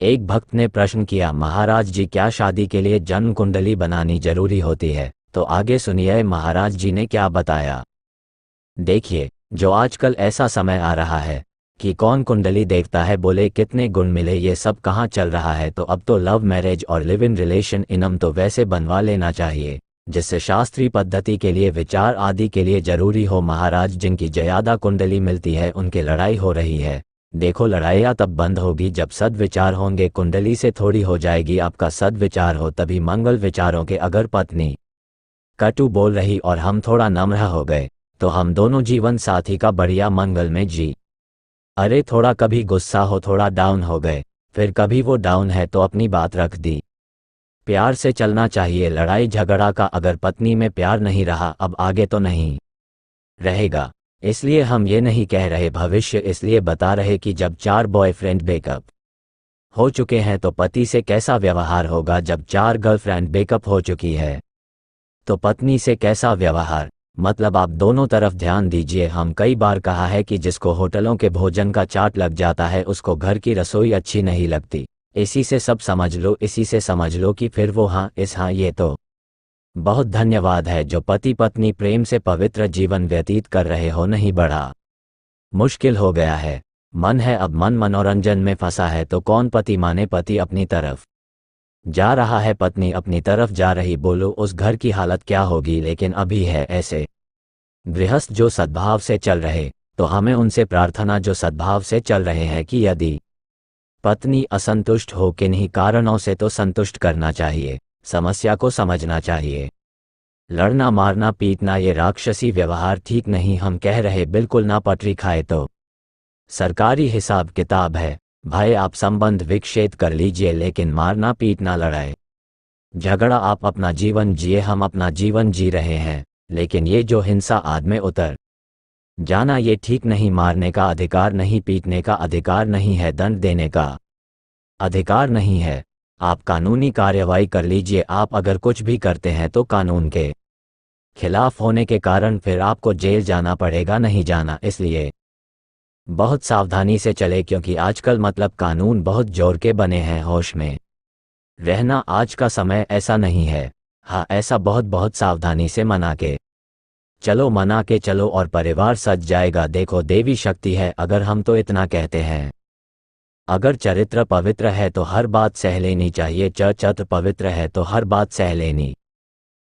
एक भक्त ने प्रश्न किया, महाराज जी क्या शादी के लिए जन्म कुंडली बनानी जरूरी होती है? तो आगे सुनिए महाराज जी ने क्या बताया। देखिए, जो आजकल ऐसा समय आ रहा है कि कौन कुंडली देखता है, बोले कितने गुण मिले, ये सब कहाँ चल रहा है। तो अब तो लव मैरिज और लिव इन रिलेशन इनम तो वैसे बनवा लेना चाहिए जिससे शास्त्रीय पद्धति के लिए विचार आदि के लिए जरूरी हो। महाराज जिनकी ज्यादा कुंडली मिलती है उनकी लड़ाई हो रही है। देखो, लड़ाइयाँ तब बंद होगी जब सद्विचार होंगे। कुंडली से थोड़ी हो जाएगी, आपका सद्विचार हो तभी मंगल विचारों के। अगर पत्नी कटु बोल रही और हम थोड़ा नम्र हो गए तो हम दोनों जीवन साथी का बढ़िया मंगल में जी। अरे थोड़ा कभी गुस्सा हो, थोड़ा डाउन हो गए, फिर कभी वो डाउन है तो अपनी बात रख दी। प्यार से चलना चाहिए। लड़ाई झगड़ा का अगर पत्नी में प्यार नहीं रहा, अब आगे तो नहीं रहेगा। इसलिए हम ये नहीं कह रहे भविष्य, इसलिए बता रहे कि जब 4 बॉयफ्रेंड ब्रेकअप हो चुके हैं तो पति से कैसा व्यवहार होगा। जब 4 गर्लफ्रेंड ब्रेकअप हो चुकी है तो पत्नी से कैसा व्यवहार। मतलब आप दोनों तरफ ध्यान दीजिए। हम कई बार कहा है कि जिसको होटलों के भोजन का चाट लग जाता है उसको घर की रसोई अच्छी नहीं लगती। इसी से सब समझ लो, इसी से समझ लो कि फिर वो हाँ इस हाँ ये तो बहुत धन्यवाद है जो पति पत्नी प्रेम से पवित्र जीवन व्यतीत कर रहे हो। नहीं बड़ा मुश्किल हो गया है, मन है अब मन मनोरंजन में फंसा है। तो कौन पति माने, पति अपनी तरफ जा रहा है, पत्नी अपनी तरफ जा रही। बोलो उस घर की हालत क्या होगी। लेकिन अभी है ऐसे गृहस्थ जो सद्भाव से चल रहे, तो हमें उनसे प्रार्थना जो सद्भाव से चल रहे हैं कि यदि पत्नी असंतुष्ट हो किन्हीं कारणों से तो संतुष्ट करना चाहिए, समस्या को समझना चाहिए। लड़ना मारना पीटना ये राक्षसी व्यवहार ठीक नहीं। हम कह रहे बिल्कुल ना पटरी खाए तो सरकारी हिसाब किताब है भाई, आप संबंध विच्छेद कर लीजिए, लेकिन मारना पीटना लड़ाई झगड़ा आप अपना जीवन जिए, हम अपना जीवन जी रहे हैं। लेकिन ये जो हिंसा आद में उतर जाना ये ठीक नहीं। मारने का अधिकार नहीं, पीटने का अधिकार नहीं है, दंड देने का अधिकार नहीं है। आप कानूनी कार्रवाई कर लीजिए। आप अगर कुछ भी करते हैं तो कानून के खिलाफ होने के कारण फिर आपको जेल जाना पड़ेगा, नहीं जाना। इसलिए बहुत सावधानी से चले, क्योंकि आजकल मतलब कानून बहुत जोर के बने हैं। होश में रहना आज का समय ऐसा नहीं है। हाँ, ऐसा बहुत बहुत सावधानी से मना के चलो, मना के चलो और परिवार सज जाएगा। देखो देवी शक्ति है। अगर हम तो इतना कहते हैं, अगर चरित्र पवित्र है तो हर बात सह लेनी चाहिए। चरित्र पवित्र है तो हर बात सह लेनी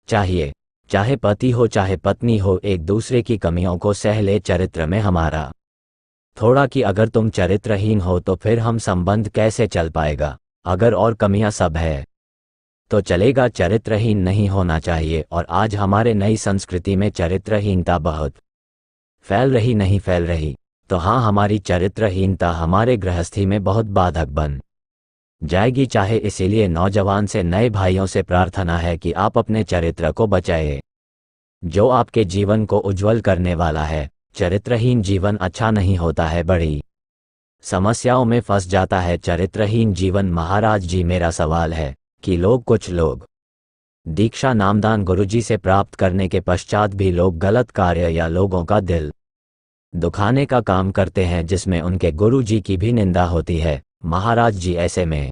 चाहिए, चाहे पति हो चाहे पत्नी हो, एक दूसरे की कमियों को सह ले। चरित्र में हमारा थोड़ा कि अगर तुम चरित्रहीन हो तो फिर हम संबंध कैसे चल पाएगा। अगर और कमियां सब है तो चलेगा, चरित्रहीन नहीं होना चाहिए। और आज हमारे नई संस्कृति में चरित्रहीनता बहुत फैल रही, नहीं फैल रही तो हाँ, हमारी चरित्रहीनता हमारे गृहस्थी में बहुत बाधक बन जाएगी चाहे। इसीलिए नौजवान से नए भाइयों से प्रार्थना है कि आप अपने चरित्र को बचाए, जो आपके जीवन को उज्जवल करने वाला है। चरित्रहीन जीवन अच्छा नहीं होता है, बड़ी समस्याओं में फंस जाता है चरित्रहीन जीवन। महाराज जी मेरा सवाल है कि कुछ लोग दीक्षा नामदान गुरुजी से प्राप्त करने के पश्चात भी लोग गलत कार्य या लोगों का दिल दुखाने का काम करते हैं, जिसमें उनके गुरुजी की भी निंदा होती है। महाराज जी ऐसे में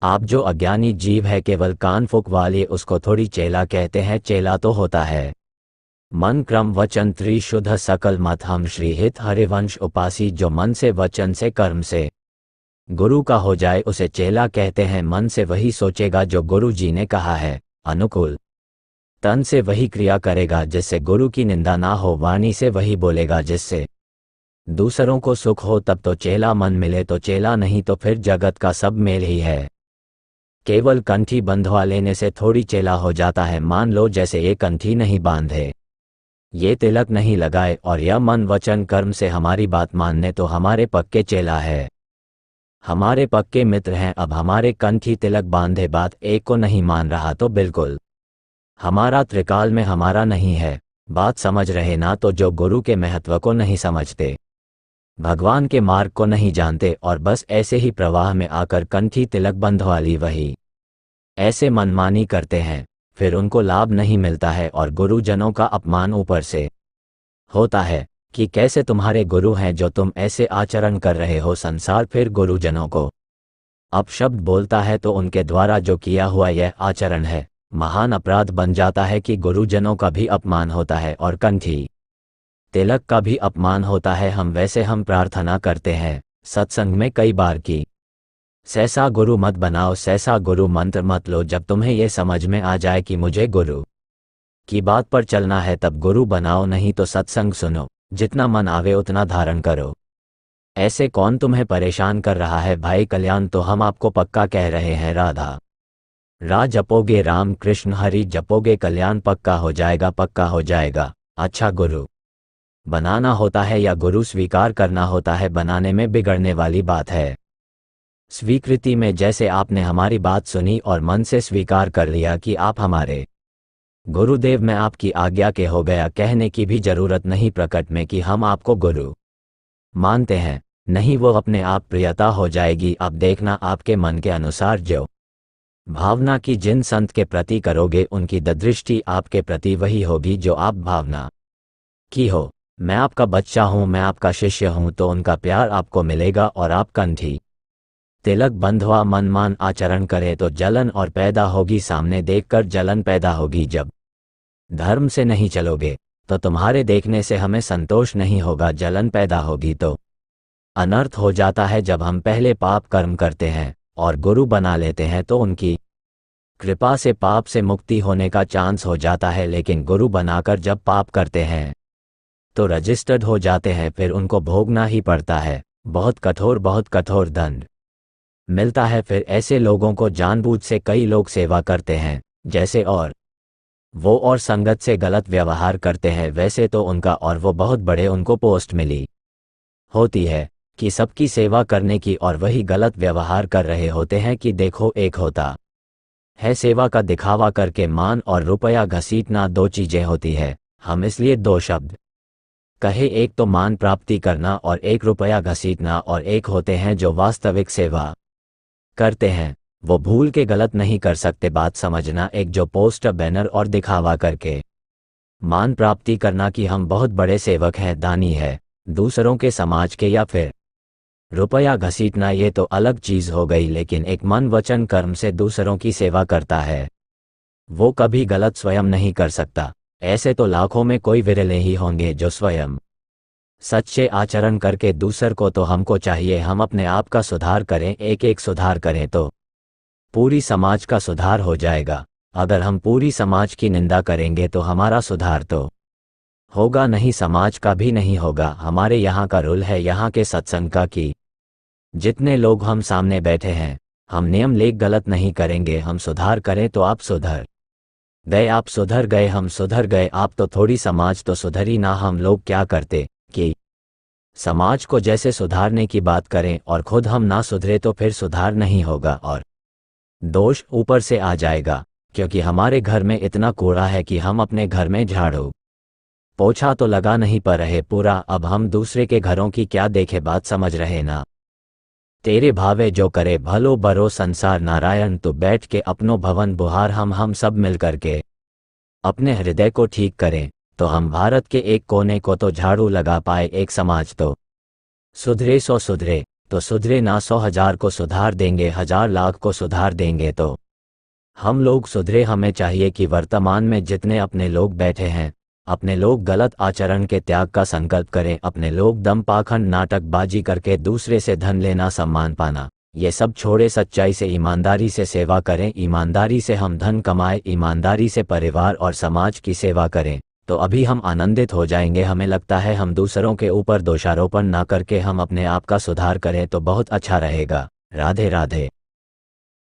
आप जो अज्ञानी जीव है, केवल कान फूक वाले, उसको थोड़ी चेला कहते हैं। चेला तो होता है मन क्रम वचन त्रिशुद्ध सकल मत हम श्रीहित हरिवंश उपासी। जो मन से वचन से कर्म से गुरु का हो जाए उसे चेला कहते हैं। मन से वही सोचेगा जो गुरु जी ने कहा है, अनुकूल तन से वही क्रिया करेगा जिससे गुरु की निंदा ना हो, वाणी से वही बोलेगा जिससे दूसरों को सुख हो, तब तो चेला। मन मिले तो चेला, नहीं तो फिर जगत का सब मेल ही है। केवल कंठी बंधवा लेने से थोड़ी चेला हो जाता है। मान लो जैसे ये कंठी नहीं बांधे, ये तिलक नहीं लगाए और यह मन वचन कर्म से हमारी बात मानने, तो हमारे पक्के चेला है, हमारे पक्के मित्र हैं। अब हमारे कंठी तिलक बांधे बात एक को नहीं मान रहा तो बिल्कुल हमारा त्रिकाल में हमारा नहीं है। बात समझ रहे ना, तो जो गुरु के महत्व को नहीं समझते, भगवान के मार्ग को नहीं जानते और बस ऐसे ही प्रवाह में आकर कंठी तिलक बंधवा ली, वही ऐसे मनमानी करते हैं, फिर उनको लाभ नहीं मिलता है और गुरुजनों का अपमान ऊपर से होता है कि कैसे तुम्हारे गुरु हैं जो तुम ऐसे आचरण कर रहे हो। संसार फिर गुरुजनों को अपशब्द बोलता है तो उनके द्वारा जो किया हुआ यह आचरण है महान अपराध बन जाता है कि गुरुजनों का भी अपमान होता है और कंठी तिलक का भी अपमान होता है। हम प्रार्थना करते हैं सत्संग में कई बार कि सैसा गुरु मत बनाओ, सैसा गुरु मंत्र मत लो। जब तुम्हें यह समझ में आ जाए कि मुझे गुरु की बात पर चलना है तब गुरु बनाओ, नहीं तो सत्संग सुनो, जितना मन आवे उतना धारण करो। ऐसे कौन तुम्हें परेशान कर रहा है भाई कल्याण? तो हम आपको पक्का कह रहे हैं राधा रा जपोगे, राम कृष्ण हरि जपोगे, कल्याण पक्का हो जाएगा, पक्का हो जाएगा। अच्छा, गुरु बनाना होता है या गुरु स्वीकार करना होता है, बनाने में बिगड़ने वाली बात है। स्वीकृति में जैसे आपने हमारी बात सुनी और मन से स्वीकार कर लिया कि आप हमारे गुरुदेव, मैं आपकी आज्ञा के हो गया, कहने की भी जरूरत नहीं प्रकट में कि हम आपको गुरु मानते हैं, नहीं, वो अपने आप प्रियता हो जाएगी। अब देखना आपके मन के अनुसार जो भावना की जिन संत के प्रति करोगे उनकी दृष्टि आपके प्रति वही होगी जो आप भावना की हो। मैं आपका बच्चा हूं, मैं आपका शिष्य हूं, तो उनका प्यार आपको मिलेगा। और आप कंठी तिलक बंधवा मनमान आचरण करें तो जलन और पैदा होगी, सामने देखकर जलन पैदा होगी। जब धर्म से नहीं चलोगे तो तुम्हारे देखने से हमें संतोष नहीं होगा, जलन पैदा होगी तो अनर्थ हो जाता है। जब हम पहले पाप कर्म करते हैं और गुरु बना लेते हैं तो उनकी कृपा से पाप से मुक्ति होने का चांस हो जाता है, लेकिन गुरु बनाकर जब पाप करते हैं तो रजिस्टर्ड हो जाते हैं, फिर उनको भोगना ही पड़ता है। बहुत कठोर दंड मिलता है। फिर ऐसे लोगों को जानबूझ से कई लोग सेवा करते हैं जैसे, और वो और संगत से गलत व्यवहार करते हैं वैसे तो उनका, और वो बहुत बड़े उनको पोस्ट मिली होती है कि सबकी सेवा करने की, और वही गलत व्यवहार कर रहे होते हैं कि देखो, एक होता है सेवा का दिखावा करके मान और रुपया घसीटना, दो चीजें होती है। हम इसलिए दो शब्द कहे, एक तो मान प्राप्ति करना और एक रुपया घसीटना, और एक होते हैं जो वास्तविक सेवा करते हैं, वो भूल के गलत नहीं कर सकते, बात समझना। एक जो पोस्टर बैनर और दिखावा करके मान प्राप्ति करना कि हम बहुत बड़े सेवक हैं, दानी है, दूसरों के समाज के, या फिर रुपया घसीटना, ये तो अलग चीज हो गई। लेकिन एक मन वचन कर्म से दूसरों की सेवा करता है, वो कभी गलत स्वयं नहीं कर सकता। ऐसे तो लाखों में कोई विरले ही होंगे जो स्वयं सच्चे आचरण करके दूसर को, तो हमको चाहिए हम अपने आप का सुधार करें, एक एक सुधार करें तो पूरी समाज का सुधार हो जाएगा। अगर हम पूरी समाज की निंदा करेंगे तो हमारा सुधार तो होगा नहीं, समाज का भी नहीं होगा। हमारे यहाँ का रूल है, यहाँ के सत्संग का, कि जितने लोग हम सामने बैठे हैं, हम नियम लेख गलत नहीं करेंगे। हम सुधार करें तो आप सुधर गए, आप सुधर गए, हम सुधर गए, आप तो थोड़ी समाज तो सुधरी ना। हम लोग क्या करते कि समाज को जैसे सुधारने की बात करें और खुद हम ना सुधरे तो फिर सुधार नहीं होगा और दोष ऊपर से आ जाएगा। क्योंकि हमारे घर में इतना कूड़ा है कि हम अपने घर में झाड़ू पोछा तो लगा नहीं पा रहे पूरा, अब हम दूसरे के घरों की क्या देखे, बात समझ रहे ना। तेरे भावे जो करे भलो बरो संसार नारायण, तो बैठ के अपनो भवन बुहार। हम सब मिल करके अपने हृदय को ठीक करें तो हम भारत के एक कोने को तो झाड़ू लगा पाए। एक समाज तो सुधरे 100 सुधरे तो सुधरे ना, 100,000 को सुधार देंगे, 1,000 लाख को सुधार देंगे तो हम लोग सुधरे। हमें चाहिए कि वर्तमान में जितने अपने लोग बैठे हैं, अपने लोग गलत आचरण के त्याग का संकल्प करें। अपने लोग दम पाखंड नाटकबाजी करके दूसरे से धन लेना, सम्मान पाना, ये सब छोड़े, सच्चाई से ईमानदारी से सेवा करें। ईमानदारी से हम धन कमाएं, ईमानदारी से परिवार और समाज की सेवा करें, तो अभी हम आनंदित हो जाएंगे। हमें लगता है हम दूसरों के ऊपर दोषारोपण ना करके हम अपने आप का सुधार करें तो बहुत अच्छा रहेगा। राधे राधे।